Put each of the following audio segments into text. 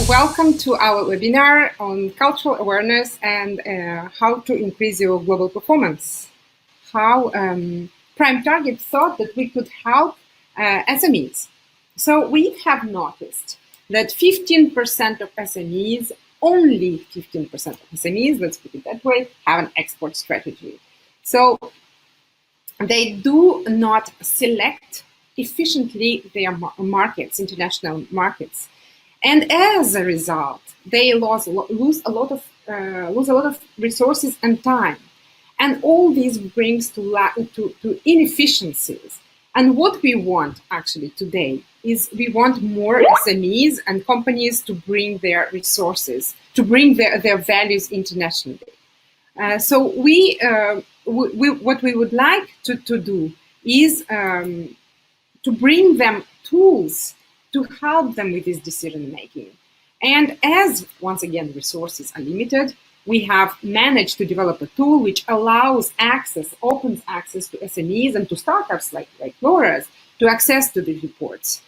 Welcome to our webinar on cultural awareness and how to increase your global performance. How Prime Target thought that we could help SMEs. So we have noticed that 15% of SMEs, only 15% of SMEs, let's put it that way, have an export strategy. So they do not select efficiently their markets, international markets. And as a result, they lose a lot of resources and time, and all this brings to inefficiencies. And what we want actually today is we want more SMEs and companies to bring their resources, to bring their values internationally. So what we would like to do is to bring them tools to help them with this decision making. And as, once again, resources are limited, we have managed to develop a tool which allows access, opens access to SMEs and to startups like Laura's to access to the reports.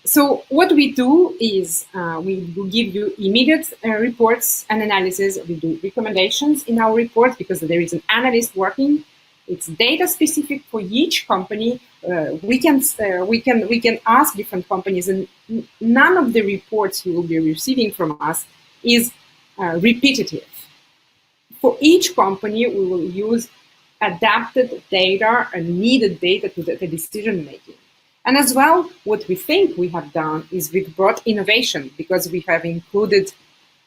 So what we do is we will give you immediate reports and analysis. We do recommendations in our reports because there is an analyst working. It's data specific for each company. We can ask different companies, and none of the reports you will be receiving from us is repetitive. For each company, we will use adapted data and needed data to the decision making. And as well, what we think we have done is we've brought innovation because we have included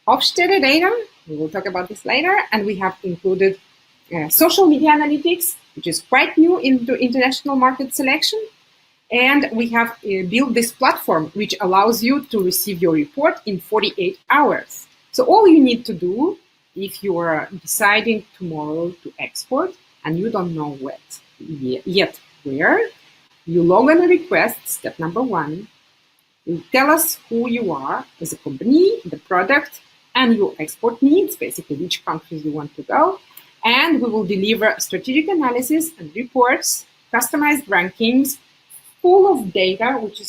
Hofstede data. We will talk about this later, and we have included social media analytics, which is quite new into international market selection. And we have built this platform, which allows you to receive your report in 48 hours. So all you need to do, if you are deciding tomorrow to export and you don't know yet where, you log on a request, step number 1. You tell us who you are as a company, the product, and your export needs, basically which countries you want to go. And we will deliver strategic analysis and reports, customized rankings, full of data, which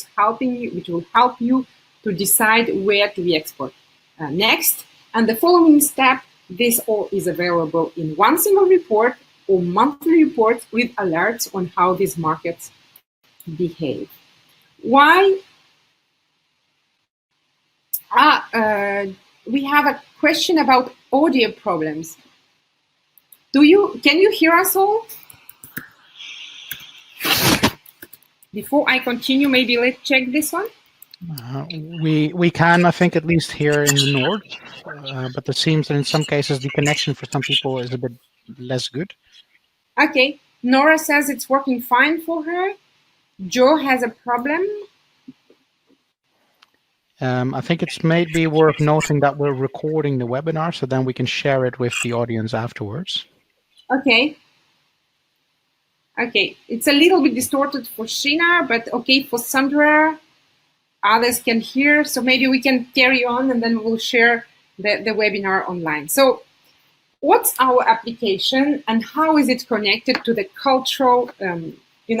will help you to decide where to export next. And the following step, this all is available in one single report or monthly report with alerts on how these markets behave. Why? We have a question about audio problems. Can you hear us all? Before I continue, maybe let's check this one. We can, I think, at least here in the north, but it seems that in some cases the connection for some people is a bit less good. Okay, Nora says it's working fine for her. Joe has a problem. I think it's maybe worth noting that we're recording the webinar, so then we can share it with the audience afterwards. Okay. Okay, it's a little bit distorted for Sheena, but okay for Sandra. Others can hear, so maybe we can carry on and then we'll share the webinar online. So what's our application and how is it connected to the cultural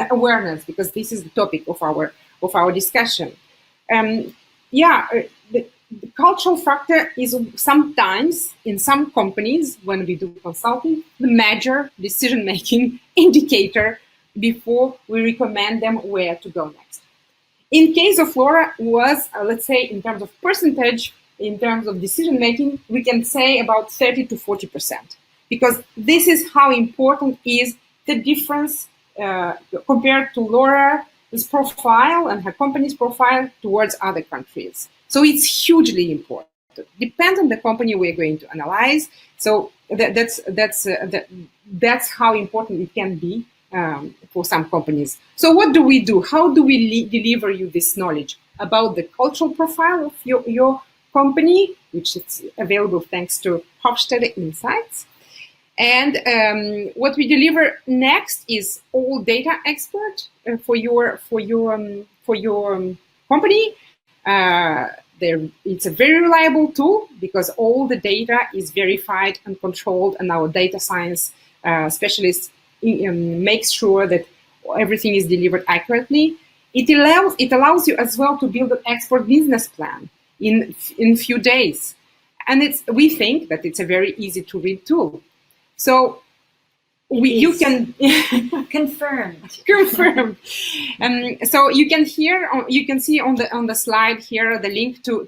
awareness? Because this is the topic of our discussion. The cultural factor is sometimes, in some companies, when we do consulting, the major decision-making indicator before we recommend them where to go next. In case of Laura was, let's say, in terms of percentage, in terms of decision-making, we can say about 30 to 40%, because this is how important is the difference compared to Laura's profile and her company's profile towards other countries. So it's hugely important. Depends on the company we're going to analyze. So that's how important it can be for some companies. So what do we do? How do we deliver you this knowledge about the cultural profile of your company, which is available thanks to Hofstede Insights? And what we deliver next is all data expert for your company. It's a very reliable tool because all the data is verified and controlled, and our data science specialist makes sure that everything is delivered accurately. It allows you as well to build an export business plan. in few days. And we think that it's a very easy to read tool. So you can confirmed. So you can see on the slide here the link to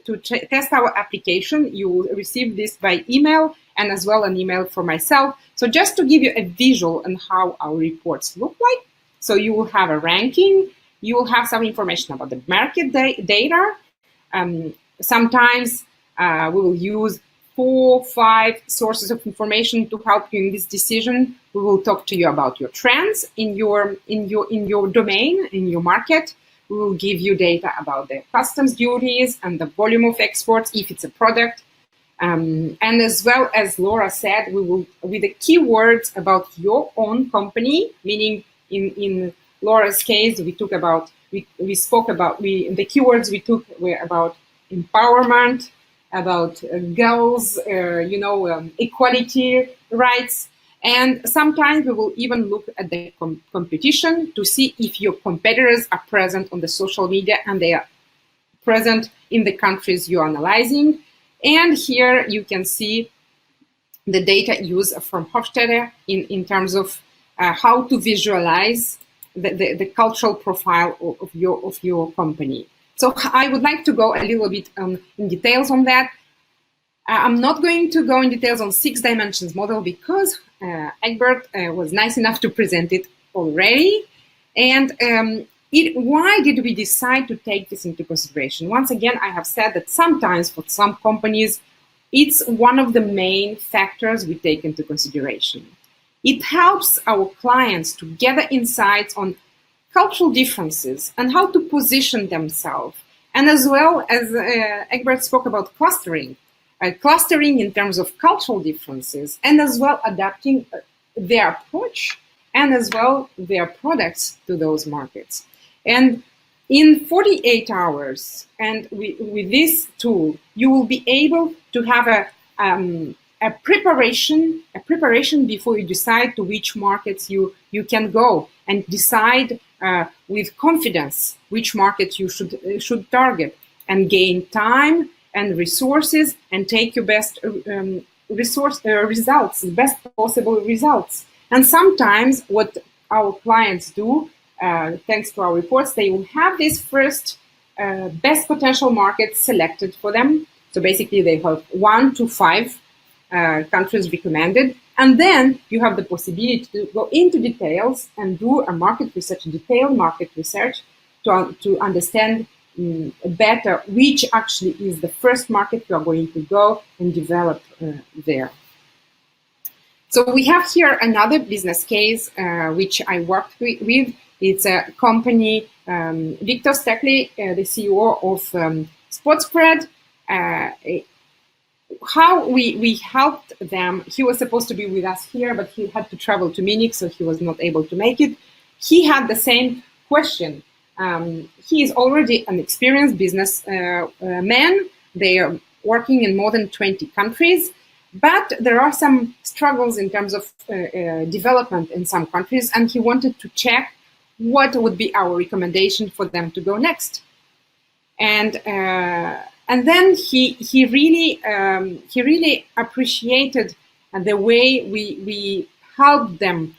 test our application. You will receive this by email and as well an email for myself. So just to give you a visual on how our reports look like. So you will have a ranking. You will have some information about the market data. Sometimes we will use 4, 5 sources of information to help you in this decision. We will talk to you about your trends in your domain, in your market. We will give you data about the customs duties and the volume of exports if it's a product. And as well as Laura said, we will, with the keywords about your own company, meaning in Laura's case, the keywords we took were about empowerment, about girls, equality rights. And sometimes we will even look at the competition to see if your competitors are present on the social media and they are present in the countries you're analyzing. And here you can see the data used from Hofstede in terms of how to visualize the cultural profile of your company. So I would like to go a little bit in details on that. I'm not going to go in details on 6 dimensions model because Egbert was nice enough to present it already. And why did we decide to take this into consideration? Once again, I have said that sometimes for some companies, it's one of the main factors we take into consideration. It helps our clients to gather insights on cultural differences and how to position themselves. And as well as Egbert spoke about clustering in terms of cultural differences, and as well adapting their approach and as well their products to those markets. And in 48 hours, and with this tool, you will be able to have a preparation before you decide to which markets you can go, and decide with confidence which market you should target, and gain time and resources and take your best results, the best possible results. And sometimes what our clients do, thanks to our reports, they will have this first best potential market selected for them. So basically they have 1 to 5 countries recommended. And then you have the possibility to go into details and do a detailed market research to understand better which actually is the first market you are going to go and develop there. So we have here another business case which I worked with. It's a company, Victor Stekli, the CEO of SportSpread. How we helped them. He was supposed to be with us here, but he had to travel to Munich, so he was not able to make it. He had the same question. He is already an experienced business man. They are working in more than 20 countries, but there are some struggles in terms of development in some countries, and he wanted to check what would be our recommendation for them to go next. And then he really appreciated the way we helped them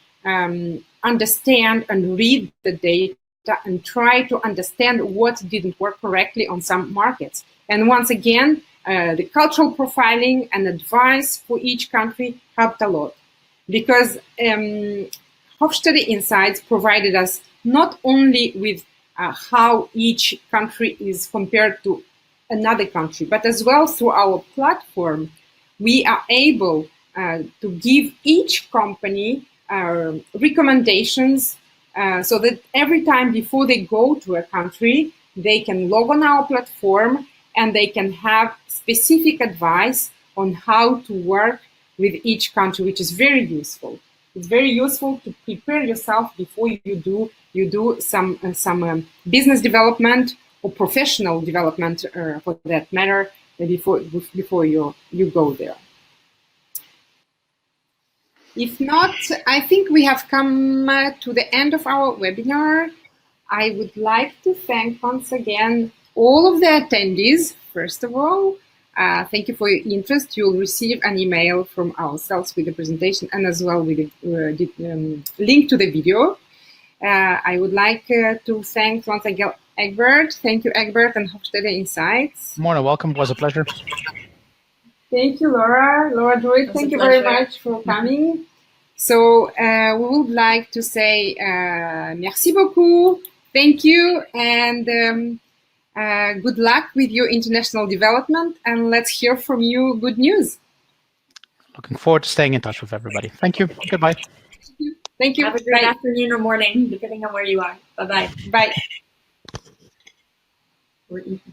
understand and read the data and try to understand what didn't work correctly on some markets. And once again, the cultural profiling and advice for each country helped a lot, because Hofstede Insights provided us not only with how each country is compared to another country, but as well through our platform, we are able to give each company recommendations so that every time before they go to a country, they can log on our platform and they can have specific advice on how to work with each country, which is very useful. It's very useful to prepare yourself before you do some business development or professional development, for that matter, before you go there. If not, I think we have come to the end of our webinar. I would like to thank once again all of the attendees, first of all, thank you for your interest. You'll receive an email from ourselves with the presentation and as well with the link to the video. I would like to thank once again Egbert. Thank you, Egbert and Hofstede Insights. More than welcome. It was a pleasure. Thank you, Laura. Laura Druid, thank you very much for coming. So we would like to say merci beaucoup, thank you, and good luck with your international development, and let's hear from you good news. Looking forward to staying in touch with everybody. Thank you. Goodbye. Thank you. Have a great Bye. afternoon or morning, depending on where you are. Bye-bye. Bye. We're eating.